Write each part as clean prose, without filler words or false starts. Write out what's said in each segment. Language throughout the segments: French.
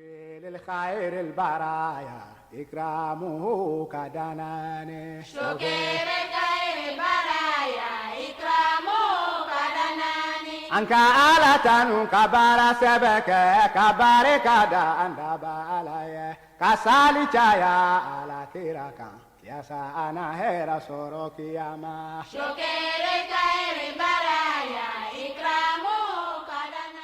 للخير البرايا إكرامه كدناني شكر خير البرايا إكرامه كدناني أنك آلة كبار سبك كبار كدا أنت بالايا كسالي جايا على كيراكا يا سانا هيرا سوروكي يا ما شكر خير البرايا إكرامه كدناني.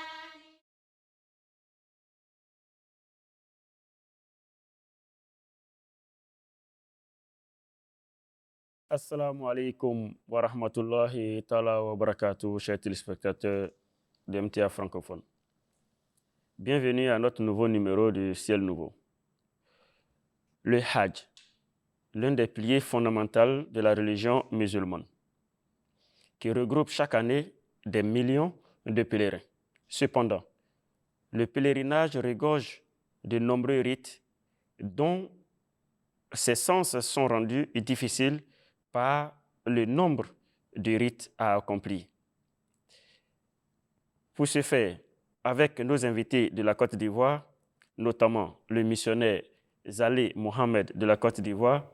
Assalamu alaikum wa rahmatullahi ta'ala wa barakatuh, chers téléspectateurs de MTA francophone. Bienvenue à notre nouveau numéro de Ciel Nouveau. Le Hajj, l'un des piliers fondamentaux de la religion musulmane, qui regroupe chaque année des millions de pèlerins. Cependant, le pèlerinage regorge de nombreux rites dont ses sens sont rendus difficiles par le nombre de rites à accomplir. Pour ce faire, avec nos invités de la Côte d'Ivoire, notamment le missionnaire Zalé Mohamed de la Côte d'Ivoire,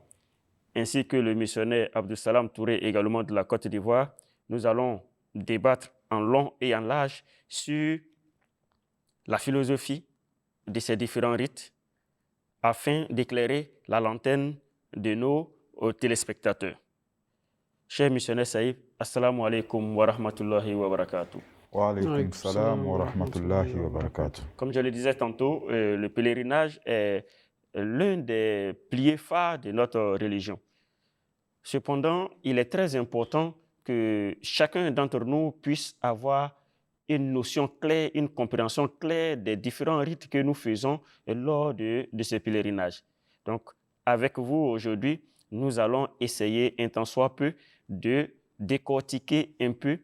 ainsi que le missionnaire Abdou Salam Touré également de la Côte d'Ivoire, nous allons débattre en long et en large sur la philosophie de ces différents rites afin d'éclairer la lanterne de nos téléspectateurs. Cher missionnaire Saïd, assalamu alaikum wa rahmatullahi wa barakatuh. Wa alaykum salam wa rahmatullahi wa barakatuh. Comme je le disais tantôt, le pèlerinage est l'un des piliers phares de notre religion. Cependant, il est très important que chacun d'entre nous puisse avoir une notion claire, une compréhension claire des différents rites que nous faisons lors de ce pèlerinage. Donc, avec vous aujourd'hui, nous allons essayer, un tant soit peu, de décortiquer un peu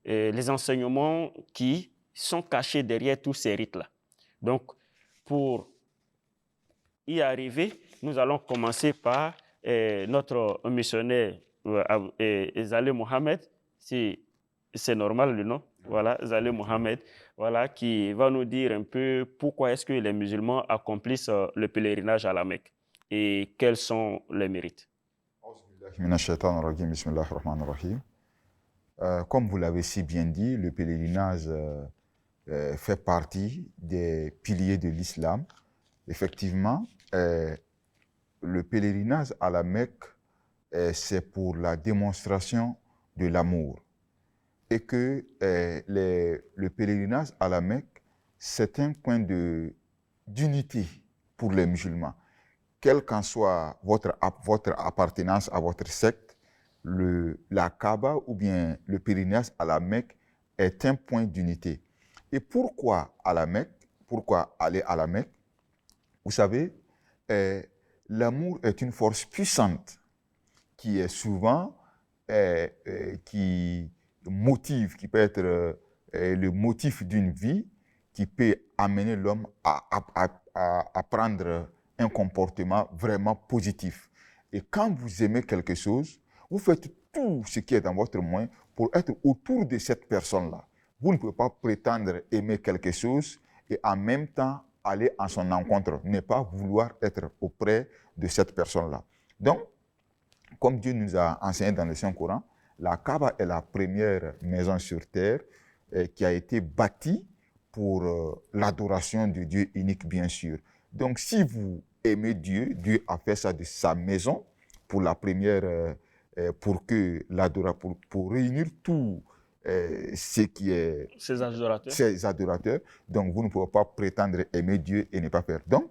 les enseignements qui sont cachés derrière tous ces rites-là. Donc, pour y arriver, nous allons commencer par notre missionnaire Zalé Mohamed, c'est normal le nom, voilà, Zalé Mohamed, voilà, qui va nous dire un peu pourquoi est-ce que les musulmans accomplissent le pèlerinage à la Mecque et quels sont les mérites. Comme vous l'avez si bien dit, le pèlerinage fait partie des piliers de l'islam. Effectivement, le pèlerinage à la Mecque, c'est pour la démonstration de l'amour. Et que le pèlerinage à la Mecque, c'est un point d'unité pour les musulmans. Quelle qu'en soit votre appartenance à votre secte, la Kaaba ou bien le pèlerinage à la Mecque est un point d'unité. Et pourquoi à la Mecque? Pourquoi aller à la Mecque? Vous savez, l'amour est une force puissante qui est souvent, qui peut être le motif d'une vie, qui peut amener l'homme à prendre un comportement vraiment positif. Et quand vous aimez quelque chose, vous faites tout ce qui est dans votre moyen pour être autour de cette personne-là. Vous ne pouvez pas prétendre aimer quelque chose et en même temps aller à son encontre, ne pas vouloir être auprès de cette personne-là. Donc, comme Dieu nous a enseigné dans le Saint-Coran, la Kaaba est la première maison sur terre qui a été bâtie pour l'adoration de Dieu unique, bien sûr. Donc, si vous aimez Dieu, Dieu a fait ça de sa maison pour la première, pour réunir tout ce qui est ses adorateurs. Donc, vous ne pouvez pas prétendre aimer Dieu et ne pas faire. Donc,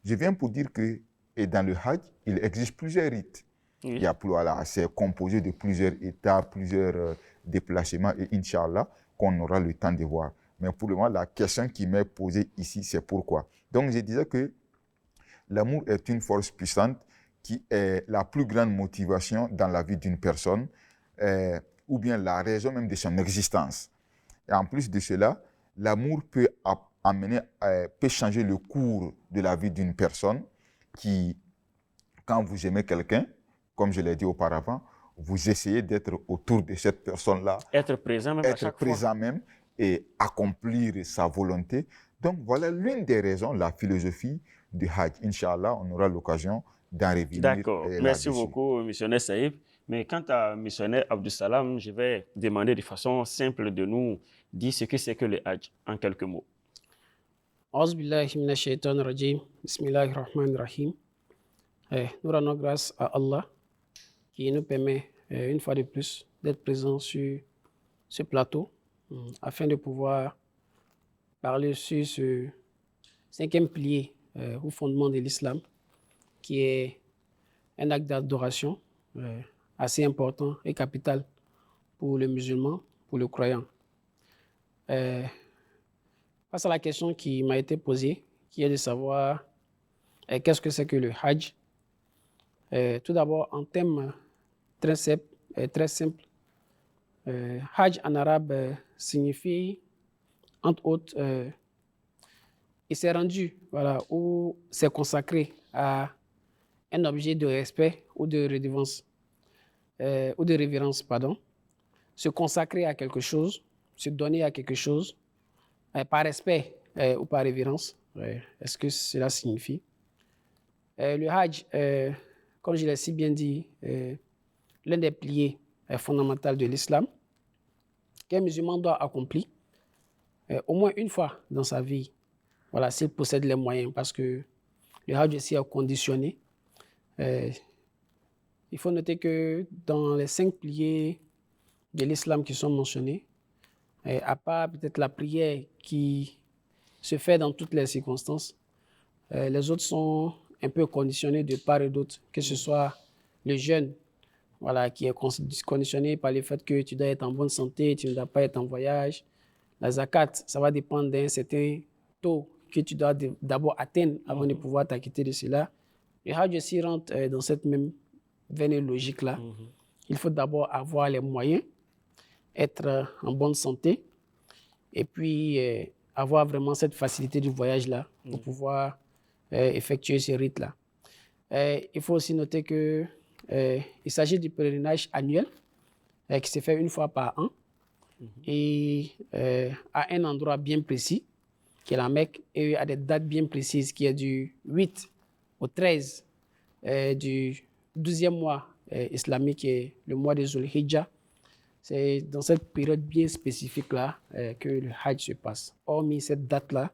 je viens pour dire que dans le Hajj, il existe plusieurs rites. Oui. Il y a c'est composé de plusieurs étapes, plusieurs déplacements et Inch'Allah, qu'on aura le temps de voir. Mais pour le moment, la question qui m'est posée ici, c'est pourquoi. Donc, je disais que l'amour est une force puissante qui est la plus grande motivation dans la vie d'une personne, ou bien la raison même de son existence. Et en plus de cela, l'amour peut peut changer le cours de la vie d'une personne qui, quand vous aimez quelqu'un, comme je l'ai dit auparavant, vous essayez d'être autour de cette personne-là. Être présent même à chaque fois. Être présent même et accomplir sa volonté. Donc, voilà l'une des raisons, la philosophie du Hajj. Inch'Allah, on aura l'occasion d'en revenir. D'accord. Merci beaucoup, missionnaire Saïb. Mais quant à missionnaire Abdou Salam, je vais demander de façon simple de nous dire ce que c'est que le Hajj, en quelques mots. Bismillahirrahmanirrahim. Nous rendons grâce à Allah qui nous permet une fois de plus d'être présents sur ce plateau afin de pouvoir parler sur ce 5e pilier ou fondement de l'islam qui est un acte d'adoration assez important et capital pour le musulman, pour le croyant. Face à la question qui m'a été posée, qui est de savoir qu'est-ce que c'est que le Hajj. Tout d'abord, en termes très simples, Hajj en arabe signifie, entre autres, il s'est rendu, voilà, ou s'est consacré à un objet de respect ou de révérence, se consacrer à quelque chose, se donner à quelque chose, par respect ou par révérence. Est-ce que cela signifie? Le Hajj, comme je l'ai si bien dit, l'un des piliers fondamentaux de l'islam qu'un musulman doit accomplir au moins une fois dans sa vie, voilà, s'il possède les moyens, parce que le Hajj aussi est conditionné. Il faut noter que dans les 5 piliers de l'islam qui sont mentionnés, à part peut-être la prière qui se fait dans toutes les circonstances, les autres sont un peu conditionnés de part et d'autre, que ce soit le jeûne, voilà, qui est conditionné par le fait que tu dois être en bonne santé, tu ne dois pas être en voyage. La zakat, ça va dépendre d'un certain taux que tu dois d'abord atteindre avant de pouvoir t'acquitter de cela. Le Hajj aussi rentre dans cette même veine logique-là. Il faut d'abord avoir les moyens, être en bonne santé, et puis avoir vraiment cette facilité du voyage-là pour pouvoir effectuer ce rite-là. Il faut aussi noter qu'il s'agit du pèlerinage annuel qui se fait une fois par an et à un endroit bien précis, qui est la Mecque, et à des dates bien précises, qui est du 8 au 13 du 12e mois islamique, qui est le mois de Zulhijjah. C'est dans cette période bien spécifique-là que le Hajj se passe. Hormis cette date-là,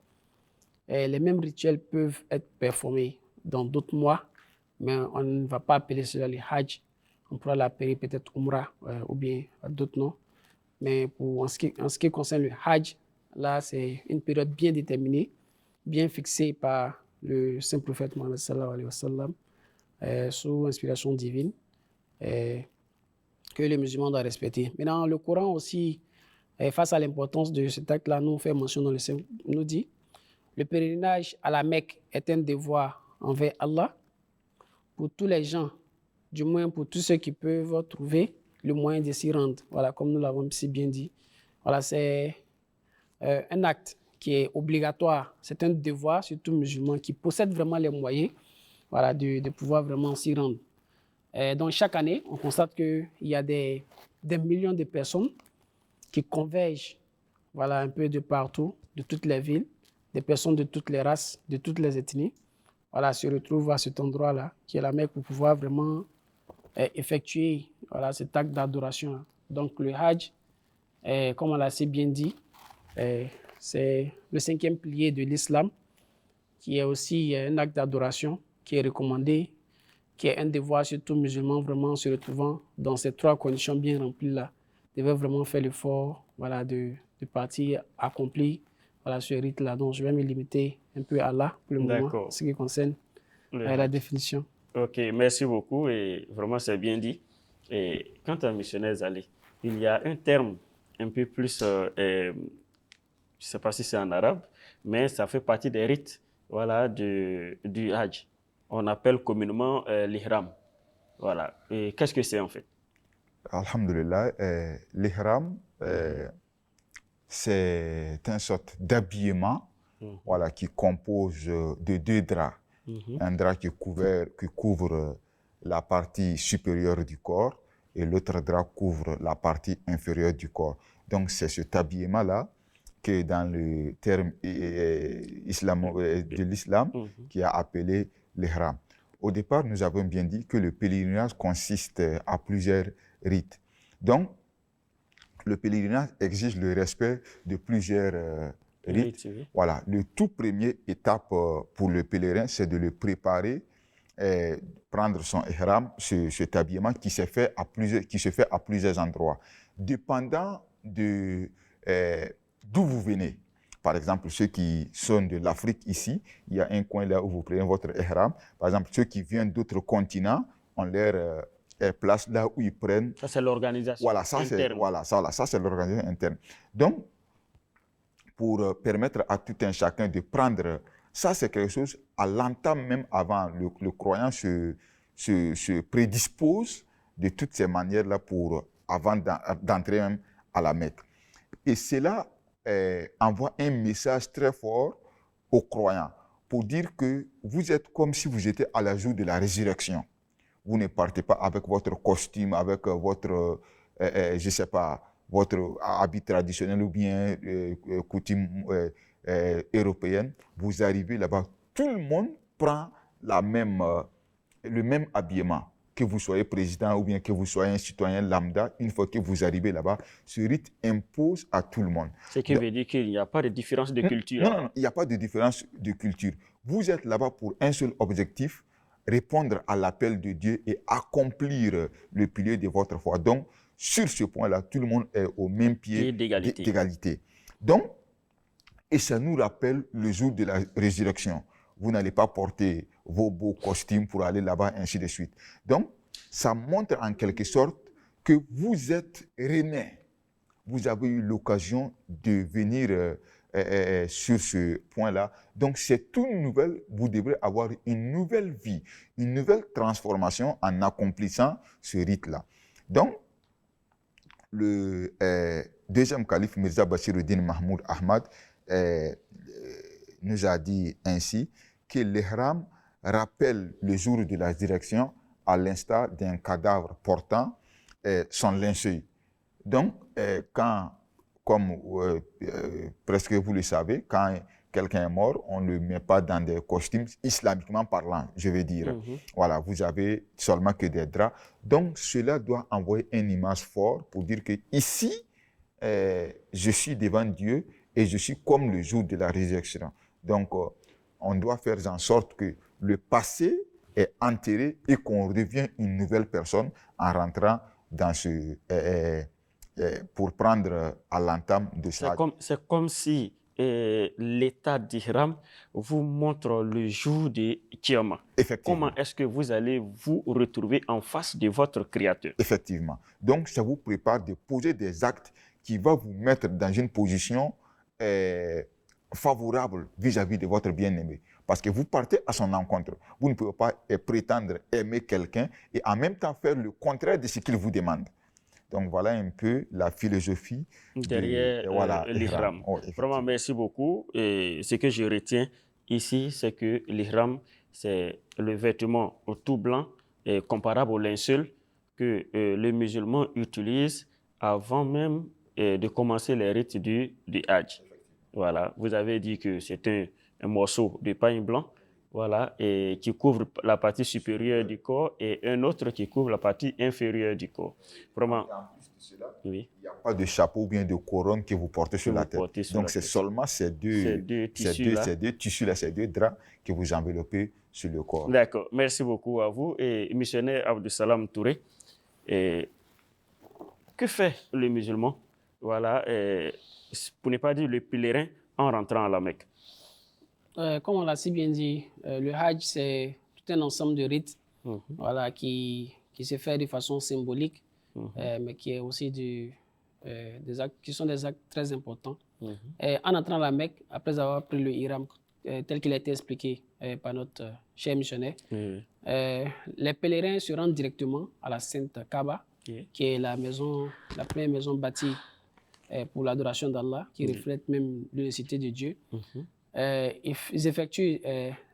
les mêmes rituels peuvent être performés dans d'autres mois, mais on ne va pas appeler cela le Hajj. On pourra l'appeler peut-être Umrah ou bien d'autres noms. Mais en ce qui concerne le Hajj, là, c'est une période bien déterminée, bien fixée par le saint prophète Mohammed sallallahu alayhi wa sallam, sous inspiration divine, que les musulmans doivent respecter. Maintenant, le Coran aussi, face à l'importance de cet acte-là, nous fait mention dans le Saint, nous dit, le pèlerinage à la Mecque est un devoir envers Allah pour tous les gens, du moins pour tous ceux qui peuvent trouver le moyen de s'y rendre. Voilà, comme nous l'avons si bien dit. Voilà, c'est un acte qui est obligatoire. C'est un devoir, surtout musulman, qui possède vraiment les moyens, voilà, de pouvoir vraiment s'y rendre. Donc, chaque année, on constate qu'il y a des millions de personnes qui convergent, voilà, un peu de partout, de toutes les villes, des personnes de toutes les races, de toutes les ethnies, voilà, se retrouvent à cet endroit-là, qui est la Mecque, pour pouvoir vraiment effectuer, voilà, cet acte d'adoration. Donc, le Hajj, comme on l'a si bien dit, c'est le 5e pilier de l'islam, qui est aussi un acte d'adoration, qui est recommandé, qui est un devoir, surtout musulman, vraiment se retrouvant dans ces 3 conditions bien remplies-là, devait vraiment faire l'effort, voilà, de partir accomplir, voilà, ce rite-là. Donc, je vais me limiter un peu à là, pour le moment, ce qui concerne la définition. Ok, merci beaucoup, et vraiment, c'est bien dit. Et quant à missionnaire Zali, il y a un terme un peu plus, je ne sais pas si c'est en arabe, mais ça fait partie des rites, voilà, du Hajj. On appelle communément l'ihram. Voilà. Et qu'est-ce que c'est en fait? Alhamdulillah, l'ihram, c'est une sorte d'habillement, voilà, qui compose de 2 draps. Un drap qui couvre la partie supérieure du corps et l'autre drap couvre la partie inférieure du corps. Donc c'est cet habillement-là que dans le terme de l'islam qui a appelé l'ihram. Au départ, nous avons bien dit que le pèlerinage consiste à plusieurs rites. Donc, le pèlerinage exige le respect de plusieurs rites. Oui. Voilà. Le tout premier étape pour le pèlerin, c'est de le préparer, prendre son ihram, cet habillement qui se fait à plusieurs endroits. Dépendant d'où vous venez. Par exemple, ceux qui sont de l'Afrique ici, il y a un coin là où vous prenez votre ihram. Par exemple, ceux qui viennent d'autres continents, on leur place là où ils prennent. Ça, c'est l'organisation interne. Ça, c'est l'organisation interne. Donc, pour permettre à tout un chacun de prendre, ça, c'est quelque chose, à l'entame même avant, le croyant se prédispose de toutes ces manières-là avant d'entrer même à la Mecque. Et cela envoie un message très fort aux croyants pour dire que vous êtes comme si vous étiez à la jour de la résurrection. Vous ne partez pas avec votre costume, avec votre, je ne sais pas, votre habit traditionnel ou bien coutume européenne. Vous arrivez là-bas, tout le monde prend le même habillement. Que vous soyez président ou bien que vous soyez un citoyen lambda, une fois que vous arrivez là-bas, ce rite impose à tout le monde. Ce qui veut dire qu'il n'y a pas de différence de culture. Non, il n'y a pas de différence de culture. Vous êtes là-bas pour un seul objectif, répondre à l'appel de Dieu et accomplir le pilier de votre foi. Donc, sur ce point-là, tout le monde est au même pied d'égalité. Donc, et ça nous rappelle le jour de la résurrection. Vous n'allez pas porter vos beaux costumes pour aller là-bas, ainsi de suite. Donc, ça montre en quelque sorte que vous êtes rené. Vous avez eu l'occasion de venir sur ce point-là. Donc, c'est une nouvelle, vous devrez avoir une nouvelle vie, une nouvelle transformation en accomplissant ce rite-là. Donc, le deuxième calife, Mirza Bashiruddin Mahmoud Ahmad, nous a dit ainsi que l'ihram rappelle le jour de la résurrection à l'instar d'un cadavre portant son linceul. Donc, comme presque vous le savez, quand quelqu'un est mort, on ne le met pas dans des costumes islamiquement parlant, je veux dire. Voilà, vous avez seulement que des draps. Donc, cela doit envoyer une image forte pour dire que ici, je suis devant Dieu et je suis comme le jour de la résurrection. Donc, on doit faire en sorte que le passé est enterré et qu'on redevienne une nouvelle personne en rentrant dans pour prendre à l'entame de ça. C'est comme si l'état d'ihram vous montre le jour de Kiyama. Effectivement. Comment est-ce que vous allez vous retrouver en face de votre Créateur? Effectivement. Donc, ça vous prépare de poser des actes qui vont vous mettre dans une position favorable vis-à-vis de votre bien-aimé. Parce que vous partez à son encontre. Vous ne pouvez pas prétendre aimer quelqu'un et en même temps faire le contraire de ce qu'il vous demande. Donc, voilà un peu la philosophie derrière l'ihram. Oh, vraiment, merci beaucoup. Et ce que je retiens ici, c'est que l'ihram, c'est le vêtement tout blanc comparable au linceul que les musulmans utilisent avant même de commencer les rites du Hajj. Voilà, vous avez dit que c'est un morceau de pain blanc, voilà, et qui couvre la partie supérieure du corps et un autre qui couvre la partie inférieure du corps. Vraiment. En plus de cela, il n'y a pas de chapeau ou bien de couronne que vous portez sur la tête. Donc, c'est seulement ces deux tissus-là, ces deux draps que vous enveloppez sur le corps. D'accord. Merci beaucoup à vous. Et missionnaire Abdussalam Touré, que fait le musulman, voilà, pour ne pas dire le pèlerin, en rentrant à la Mecque? Comme on l'a si bien dit, le Hajj, c'est tout un ensemble de rites voilà, qui se fait de façon symbolique, mais qui est aussi des actes, qui sont des actes très importants. En entrant à la Mecque, après avoir pris le ihram, tel qu'il a été expliqué par notre cher missionnaire, les pèlerins se rendent directement à la Sainte Kaaba, qui est la première maison bâtie pour l'adoration d'Allah, qui reflète même l'unicité de Dieu. Ils effectuent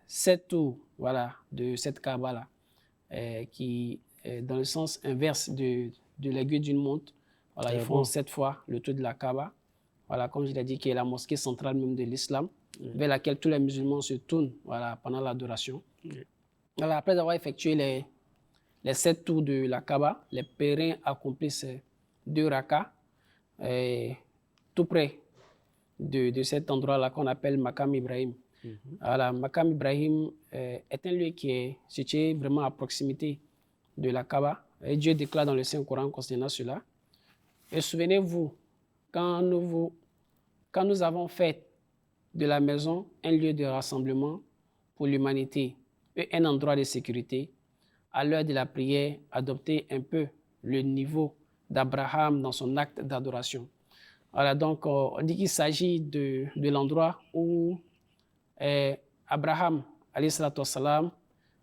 7 tours voilà, de cette Kaaba-là, qui est dans le sens inverse de l'aiguille d'une montre. Voilà, ils font 7 fois le tour de la Kaaba. voilà, comme je l'ai dit, qui est la mosquée centrale même de l'islam, vers laquelle tous les musulmans se tournent, voilà, pendant l'adoration. Voilà, après avoir effectué les 7 tours de la Kaaba, les pèlerins accomplissent 2 rakas, tout près de cet endroit-là qu'on appelle Maqam Ibrahim. Voilà, Maqam Ibrahim est un lieu qui est situé vraiment à proximité de la Kaaba. Et Dieu déclare dans le Saint-Coran concernant cela. Et souvenez-vous, quand nous avons fait de la maison un lieu de rassemblement pour l'humanité et un endroit de sécurité, à l'heure de la prière, adoptez un peu le niveau d'Abraham dans son acte d'adoration. Voilà, donc on dit qu'il s'agit de l'endroit où Abraham, alayhi salatu wassalam,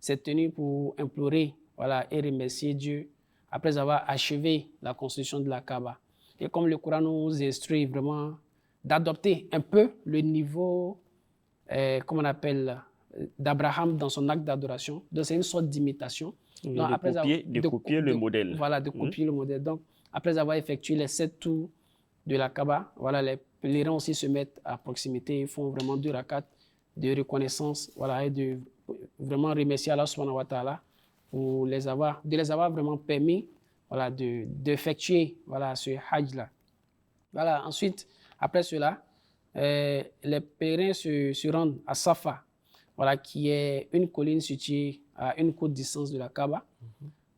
s'est tenu pour implorer, voilà, et remercier Dieu après avoir achevé la construction de la Kaaba. Et comme le Coran nous instruit vraiment d'adopter un peu le niveau, comment on appelle, d'Abraham dans son acte d'adoration. Donc c'est une sorte d'imitation. De copier le modèle. Voilà, de copier le modèle. Donc après avoir effectué les 7 tours de la Kaaba, voilà, les pèlerins aussi se mettent à proximité et font vraiment 2 rakats de reconnaissance, voilà, et de vraiment remercier Allah subhanahu wa ta'ala pour de les avoir vraiment permis, voilà, d'effectuer, voilà, ce hajj-là. Voilà, ensuite, après cela, les pèlerins se rendent à Safa, voilà, qui est une colline située à une courte distance de la Kaaba.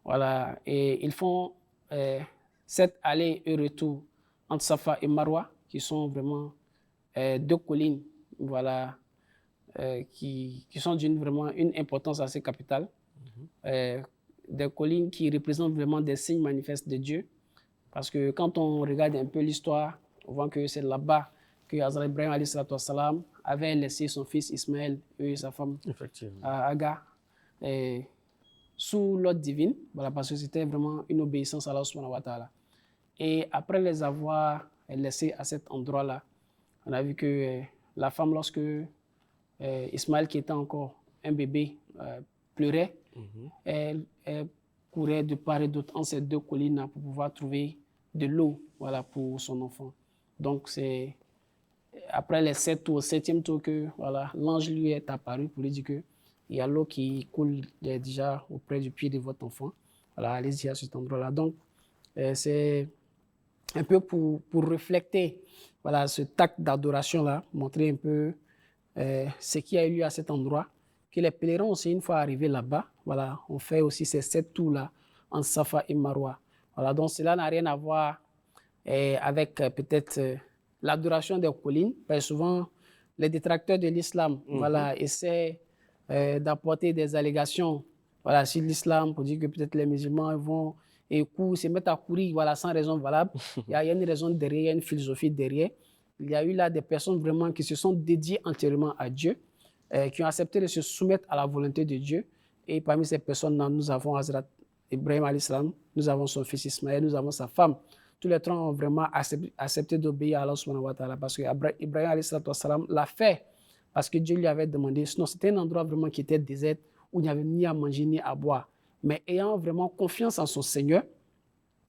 Voilà, et ils font 7 allers et retours entre Safa et Marwa, qui sont vraiment 2 collines, voilà, qui sont vraiment une importance assez capitale. Des collines qui représentent vraiment des signes manifestes de Dieu. Parce que quand on regarde un peu l'histoire, on voit que c'est là-bas que Hazrat Ibrahim alayhi salatu wassalam avait laissé son fils Ismaël et sa femme Agar sous l'ordre divine, voilà, parce que c'était vraiment une obéissance à Allah subhanahu wa ta'ala. Et après les avoir laissés à cet endroit-là, on a vu que la femme, lorsque Ismaël, qui était encore un bébé, pleurait, elle courait de part et d'autre entre ces 2 collines pour pouvoir trouver de l'eau, voilà, pour son enfant. Donc c'est après les 7 tours, au 7e tour, que voilà, l'ange lui est apparu pour lui dire qu'il y a l'eau qui coule déjà auprès du pied de votre enfant. Voilà, allez-y à cet endroit-là. Donc c'est un peu pour refléter, voilà, ce acte d'adoration-là, montrer un peu ce qui a eu lieu à cet endroit, que les pèlerins aussi, une fois arrivés là-bas, voilà, on fait aussi ces 7 tours-là en Safa et Marwa. Voilà, donc cela n'a rien à voir avec peut-être l'adoration des collines, parce que souvent les détracteurs de l'islam, voilà, essaient d'apporter des allégations, voilà, sur l'islam pour dire que peut-être les musulmans vont se mettre à courir, voilà, sans raison valable. Il y a une raison derrière, il y a une philosophie derrière. Il y a eu là des personnes vraiment qui se sont dédiées entièrement à Dieu, qui ont accepté de se soumettre à la volonté de Dieu. Et parmi ces personnes-là, nous avons Hazrat Ibrahim alayhi salam, nous avons son fils Ismaël, nous avons sa femme. Tous les 3 ont vraiment accepté d'obéir à Allah subhanahu wa ta'ala, parce que Ibrahim alayhi salam l'a fait parce que Dieu lui avait demandé. Sinon, c'était un endroit vraiment qui était désert, où il n'y avait ni à manger ni à boire. Mais ayant vraiment confiance en son Seigneur,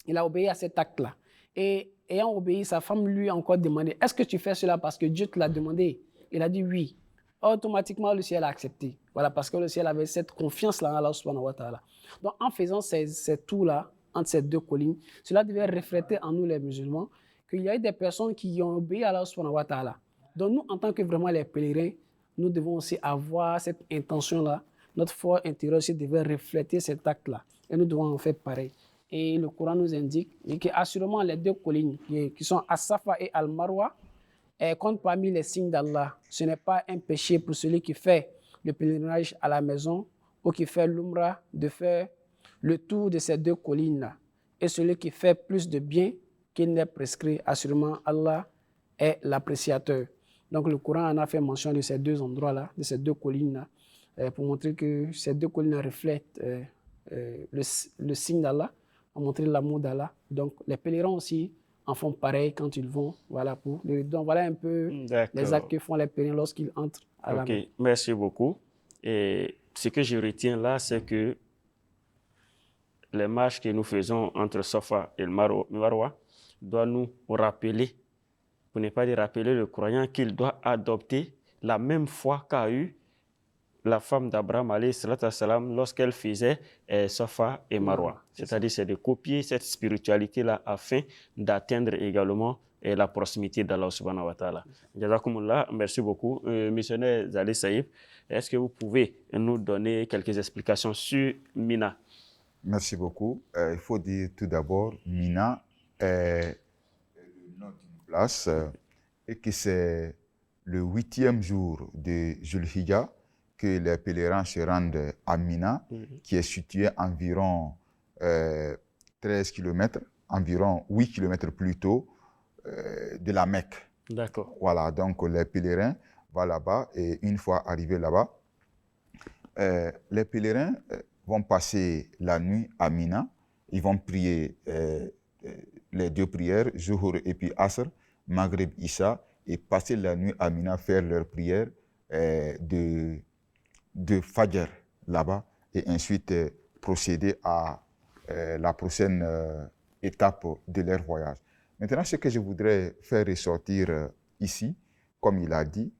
il a obéi à cet acte-là. Et ayant obéi, sa femme lui a encore demandé, est-ce que tu fais cela parce que Dieu te l'a demandé? Il a dit oui. Automatiquement, le ciel a accepté. Voilà, parce que le ciel avait cette confiance-là en Allah subhanahu wa ta'ala. Donc, en faisant ces tours-là, entre ces 2 collines, cela devait refléter en nous, les musulmans, qu'il y a eu des personnes qui ont obéi à Allah subhanahu wa ta'ala. Donc, nous, en tant que vraiment les pèlerins, nous devons aussi avoir cette intention-là. Notre foi intérieure aussi devait refléter cet acte-là. Et nous devons en faire pareil. Et le Coran nous indique que, assurément, les 2 collines qui sont As-Safa et Al-Marwa comptent parmi les signes d'Allah. Ce n'est pas un péché pour celui qui fait le pèlerinage à la maison ou qui fait l'Umrah de faire le tour de ces 2 collines-là. Et celui qui fait plus de bien qu'il n'est prescrit, assurément, Allah est l'appréciateur. Donc le Coran en a fait mention de ces 2 endroits-là, de ces 2 collines-là, pour montrer que ces 2 collines reflètent le signe d'Allah, pour montrer l'amour d'Allah. Donc les pèlerins aussi en font pareil quand ils vont. Voilà, donc voilà un peu les actes que font les pèlerins lorsqu'ils entrent à la Mecque. Merci beaucoup. Et ce que je retiens là, c'est que les marches que nous faisons entre Safa et Marwa doivent nous rappeler pour ne pas dire rappeler le croyant qu'il doit adopter la même foi qu'a eu la femme d'Abraham lorsqu'elle faisait Safa et Marwa. C'est-à-dire c'est de copier cette spiritualité-là afin d'atteindre également la proximité d'Allah subhanahu wa ta'ala. Jazakumullah, merci beaucoup. Missionnaire Zali Saïb, est-ce que vous pouvez nous donner quelques explications sur Mina? Merci beaucoup. Il faut dire tout d'abord, Mina est le nom d'une place et que c'est le 8e jour de Zulhijjah que les pèlerins se rendent à Mina, qui est situé environ 13 km, environ 8 km plus tôt de la Mecque. D'accord. Voilà, donc les pèlerins vont là-bas et une fois arrivés là-bas, les pèlerins vont passer la nuit à Mina. Ils vont prier les 2 prières, Zuhur et puis Asr, Maghrib, Isha, et passer la nuit à Mina, faire leur prière de Fajr là-bas, et ensuite procéder à la prochaine étape de leur voyage. Maintenant, ce que je voudrais faire ressortir ici, comme il a dit,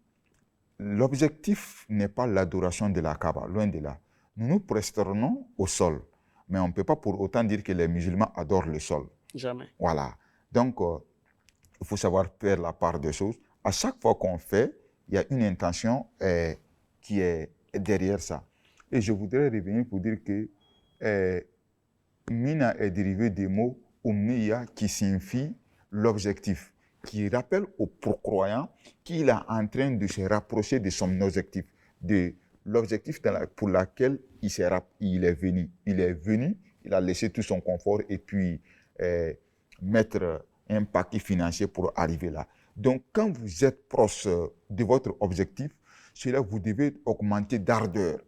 l'objectif n'est pas l'adoration de la Kaaba, loin de là. Nous nous prosternons au sol, mais on ne peut pas pour autant dire que les musulmans adorent le sol. Jamais. Voilà. Donc, il faut savoir faire la part des choses. À chaque fois qu'on fait, il y a une intention qui est derrière ça. Et je voudrais revenir pour dire que Mina est dérivé des mots Umniya qui signifie l'objectif, qui rappelle au croyant qu'il est en train de se rapprocher de son objectif, de l'objectif pour lequel il est venu. Il est venu, il a laissé tout son confort et puis mettre un paquet financier pour arriver là. Donc, quand vous êtes proche de votre objectif, cela vous devez augmenter d'ardeur.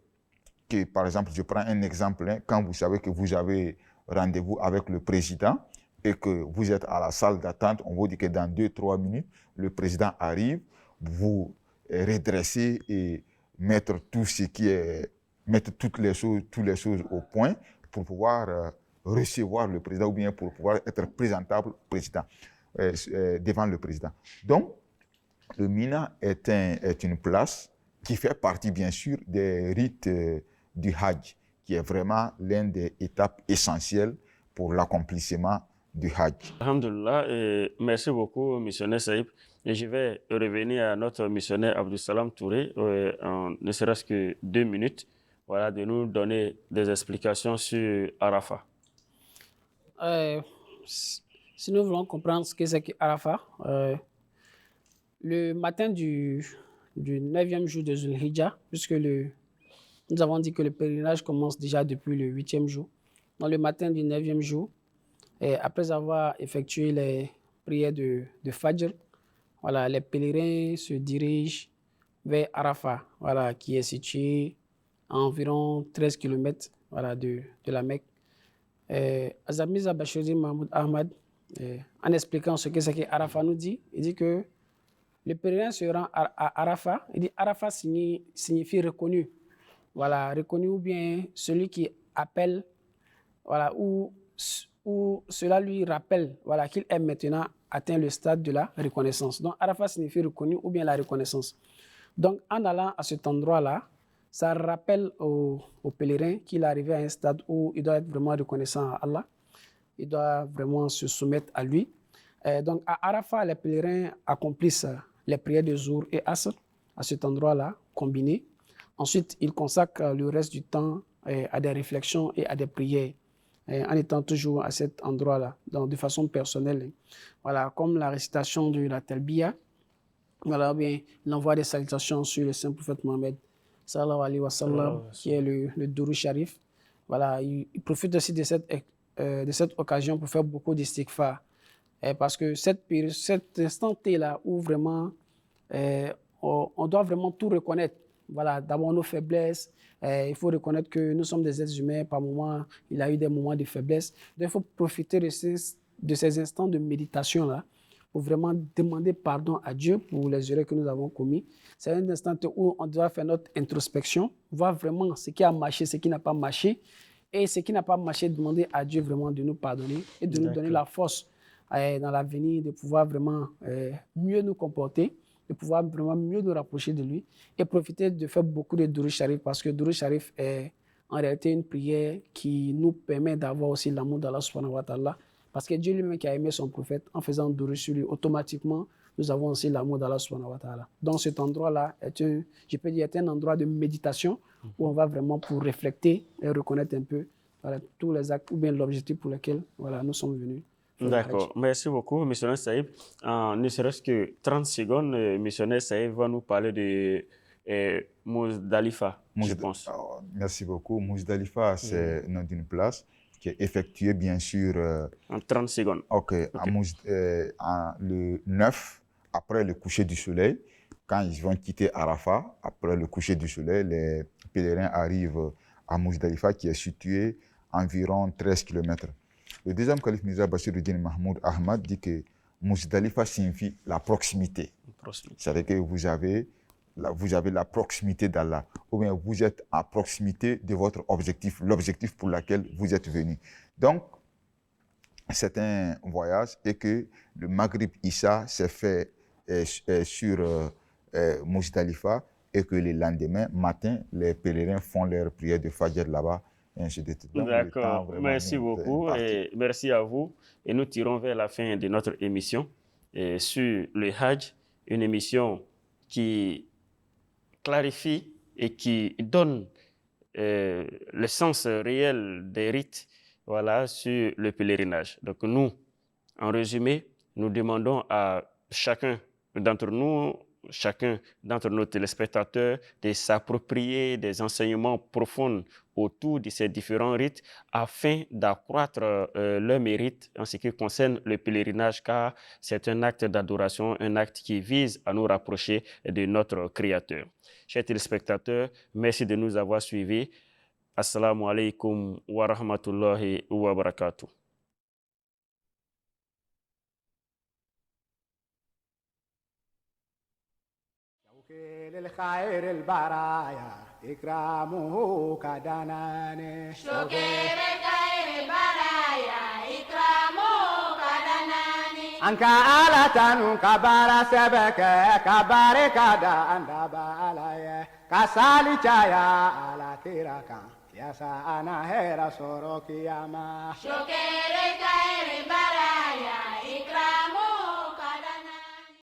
Que, par exemple, je prends un exemple, quand vous savez que vous avez rendez-vous avec le président et que vous êtes à la salle d'attente, on vous dit que dans 2-3 minutes, le président arrive, vous redressez et mettre toutes les choses au point pour pouvoir recevoir le président ou bien pour pouvoir être présentable devant le président. Donc, le Mina est une place qui fait partie, bien sûr, des rites du Hajj, qui est vraiment l'une des étapes essentielles pour l'accomplissement du Hajj. Alhamdulillah, merci beaucoup, missionnaire Saïb. Et je vais revenir à notre missionnaire Abdou Salam Touré, en ne serait-ce que 2 minutes, voilà, de nous donner des explications sur Arafat. Si nous voulons comprendre ce que c'est qu'Arafat, le matin du 9e jour de Zulhijjah, puisque nous avons dit que le pèlerinage commence déjà depuis le 8e jour. Dans le matin du 9e jour, après avoir effectué les prières de Fajr, voilà, les pèlerins se dirigent vers Arafat, voilà, qui est situé à environ 13 km voilà, de la Mecque. Azamiza Bachiri Mahmoud Ahmad, en expliquant ce que c'est qu'Arafat nous dit, il dit que le pèlerin se rend à Arafat. Il dit Arafat signifie reconnu. Voilà, reconnu ou bien celui qui appelle, voilà, ou cela lui rappelle voilà, qu'il est maintenant atteint le stade de la reconnaissance. Donc Arafat signifie reconnu ou bien la reconnaissance. Donc en allant à cet endroit-là, ça rappelle au pèlerin qu'il est arrivé à un stade où il doit être vraiment reconnaissant à Allah. Il doit vraiment se soumettre à lui. Donc à Arafat, les pèlerins accomplissent les prières de Zour et Asr à cet endroit-là, combinés. Ensuite, ils consacrent le reste du temps à des réflexions et à des prières, en étant toujours à cet endroit-là, de façon personnelle. Voilà, comme la récitation de la Talbiya, voilà, bien l'envoi des salutations sur le saint prophète Mohammed, sallallahu alayhi wa sallam, qui est le Dourou Sharif. Voilà, il profite aussi de cette occasion pour faire beaucoup d'istighfar. Parce que cet instant là où vraiment on doit vraiment tout reconnaître. Voilà, d'abord nos faiblesses. Il faut reconnaître que nous sommes des êtres humains. Par moments, il y a eu des moments de faiblesse. Donc, il faut profiter de ces instants de méditation là pour vraiment demander pardon à Dieu pour les erreurs que nous avons commis. C'est un instant où on doit faire notre introspection, voir vraiment ce qui a marché, ce qui n'a pas marché. Et ce qui n'a pas marché, demander à Dieu vraiment de nous pardonner et de nous donner la force dans l'avenir, de pouvoir vraiment mieux nous comporter, de pouvoir vraiment mieux nous rapprocher de lui et profiter de faire beaucoup de Duroud Sharif parce que Duroud Sharif est en réalité une prière qui nous permet d'avoir aussi l'amour d'Allah subhanahu wa ta'ala parce que Dieu lui-même qui a aimé son prophète en faisant Duroud sur lui, automatiquement, nous avons aussi l'amour d'Allah subhanahu wa ta'ala. Donc cet endroit-là je peux dire, est un endroit de méditation où on va vraiment pour réfléchir et reconnaître un peu tous les actes ou bien l'objectif pour lequel nous sommes venus. D'accord. Merci beaucoup, missionnaire Saïb. Ne serait-ce que 30 secondes, missionnaire Saïb va nous parler de Mousdalifa, je pense. Merci beaucoup. Mousdalifa, c'est le nom d'une place qui est effectuée, bien sûr... en 30 secondes. OK. Le 9, après le coucher du soleil, quand ils vont quitter Arafat, après le coucher du soleil, les pèlerins arrivent à Mousdalifa, qui est situé à environ 13 km. Le deuxième calife Mirza Bashiruddin Mahmoud Ahmad dit que Mousdalifa signifie la proximité. C'est-à-dire que vous avez la proximité d'Allah, ou bien vous êtes à proximité de votre objectif, l'objectif pour lequel vous êtes venu. Donc, c'est un voyage et que le Maghrib Isha s'est fait sur Mousdalifa et que le lendemain matin, les pèlerins font leur prière de Fajr là-bas. D'accord, merci beaucoup et merci à vous. Et nous tirons vers la fin de notre émission sur le Hajj, une émission qui clarifie et qui donne le sens réel des rites sur le pèlerinage. Donc nous, en résumé, nous demandons à chacun d'entre nos téléspectateurs de s'approprier des enseignements profonds autour de ces différents rites afin d'accroître leur mérite en ce qui concerne le pèlerinage, car c'est un acte d'adoration, un acte qui vise à nous rapprocher de notre Créateur. Chers téléspectateurs, merci de nous avoir suivis. Assalamu alaikum wa rahmatullahi wa barakatuh. للخير البرايا إكرامه كدناني شكر خير البرايا إكرامه كدناني أنك آلة كبار سبك كبار كدان دبالاي كسالي جايا على كيراكا يا سانا هيرا سوروكي ياما شكر خير البرايا إكرامه